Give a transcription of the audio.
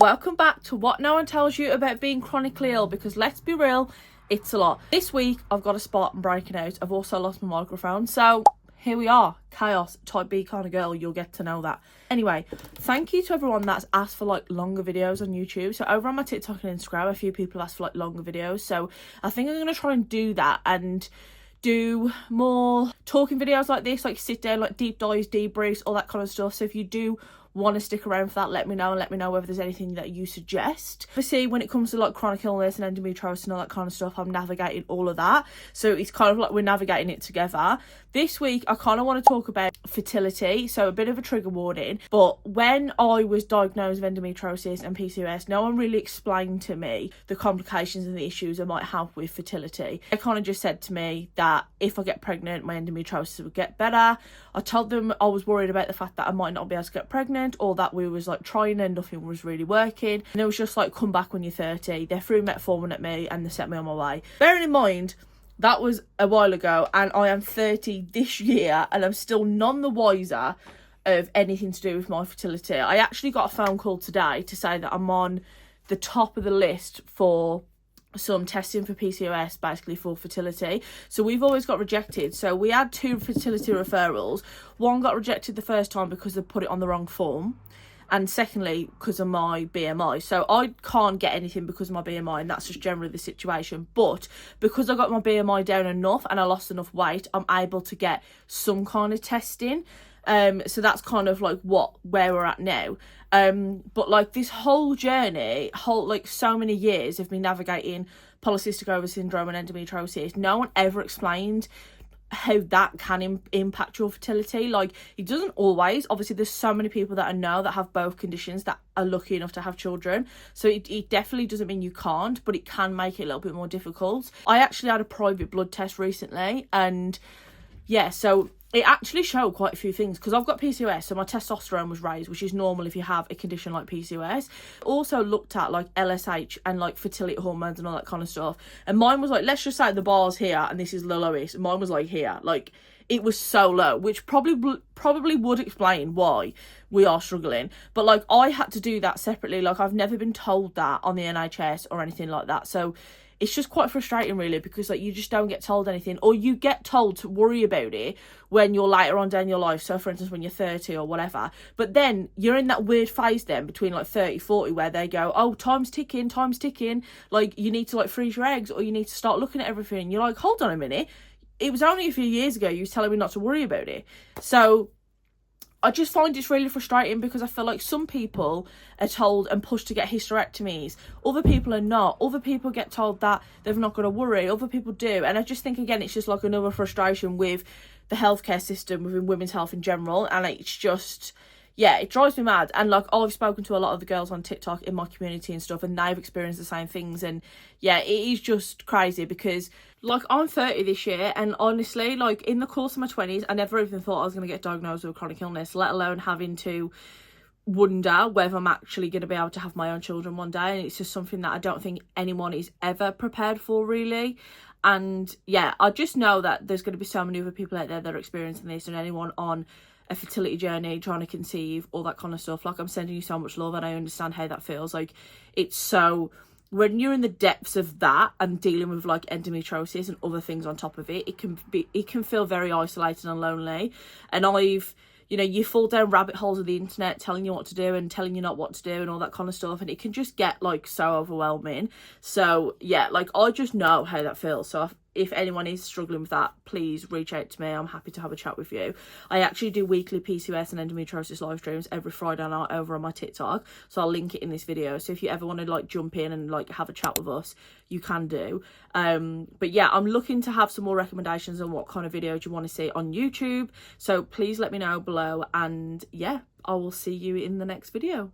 Welcome back to what no one tells you about being chronically ill, because let's be real, it's a lot. This week I've got a spot and breaking out. I've also lost my microphone, so here we are. Chaos, type B kind of girl, you'll get to know that. Anyway, thank you to everyone that's asked for like longer videos on YouTube. So over on my TikTok and Instagram, a few people asked for like longer videos, so I think I'm going to try and do that and do more talking videos like this, like sit down, like deep dives, debriefs, all that kind of stuff. So if you do want to stick around for that, let me know, and let me know whether there's anything that you suggest. Obviously, when it comes to like chronic illness and endometriosis and all that kind of stuff, I'm navigating all of that, so it's kind of like we're navigating it together. This week I kind of want to talk about fertility, so a bit of a trigger warning, but when I was diagnosed with endometriosis and PCOS, no one really explained to me the complications and the issues I might have with fertility. They kind of just said to me that if I get pregnant, my endometriosis would get better. I told them I was worried about the fact that I might not be able to get pregnant, or that we was like trying and nothing was really working, and it was just like, come back when you're 30. They threw metformin at me and they set me on my way. Bearing in mind that was a while ago, and I am 30 this year, and I'm still none the wiser of anything to do with my fertility. I actually got a phone call today to say that I'm on the top of the list for some testing for PCOS, basically for fertility. So we've always got rejected. So we had 2 fertility referrals. One got rejected the first time because they put it on the wrong form, and secondly because of my BMI. So I can't get anything because of my BMI, and that's just generally the situation. But because I got my BMI down enough and I lost enough weight, I'm able to get some kind of testing. So that's kind of like where we're at now. But like this whole journey, like so many years of me navigating polycystic ovary syndrome and endometriosis, no one ever explained how that can impact your fertility. Like, it doesn't always. Obviously there's so many people that I know that have both conditions that are lucky enough to have children, so it definitely doesn't mean you can't, but it can make it a little bit more difficult. I actually had a private blood test recently, and yeah, so it actually showed quite a few things, because I've got PCOS, so my testosterone was raised, which is normal if you have a condition like PCOS. Also looked at like LSH and like fertility hormones and all that kind of stuff, and mine was like, let's just say the bar's here and this is the lowest, and mine was like here. Like, it was so low, which probably would explain why we are struggling. But like, I had to do that separately. Like, I've never been told that on the NHS or anything like that, so it's just quite frustrating really, because like you just don't get told anything, or you get told to worry about it when you're later on down your life. So for instance, when you're 30 or whatever, but then you're in that weird phase then between like 30-40 where they go, oh, time's ticking, like you need to like freeze your eggs, or you need to start looking at everything, and you're like, hold on a minute, it was only a few years ago you was telling me not to worry about it. So I just find it's really frustrating, because I feel like some people are told and pushed to get hysterectomies. Other people are not. Other people get told that they've not got to worry. Other people do. And I just think, again, it's just like another frustration with the healthcare system, within women's health in general. And it's just, yeah, it drives me mad. And like, I've spoken to a lot of the girls on TikTok in my community and stuff, and they've experienced the same things. And yeah, it is just crazy, because like, I'm 30 this year, and honestly, like, in the course of my 20s, I never even thought I was going to get diagnosed with a chronic illness, let alone having to wonder whether I'm actually going to be able to have my own children one day. And it's just something that I don't think anyone is ever prepared for, really. And yeah, I just know that there's going to be so many other people out there that are experiencing this, and anyone on a fertility journey, trying to conceive, all that kind of stuff. Like, I'm sending you so much love, and I understand how that feels. Like, it's so, when you're in the depths of that and dealing with like endometriosis and other things on top of it, it can feel very isolated and lonely. And you fall down rabbit holes of the internet telling you what to do and telling you not what to do and all that kind of stuff, and it can just get like so overwhelming. So yeah, like, I just know how that feels. So if anyone is struggling with that, please reach out to me. I'm happy to have a chat with you. I actually do weekly PCOS and endometriosis live streams every Friday night over on my TikTok, so I'll link it in this video. So if you ever want to like jump in and like have a chat with us, you can do. But yeah, I'm looking to have some more recommendations on what kind of videos you want to see on YouTube, so please let me know below, and yeah, I will see you in the next video.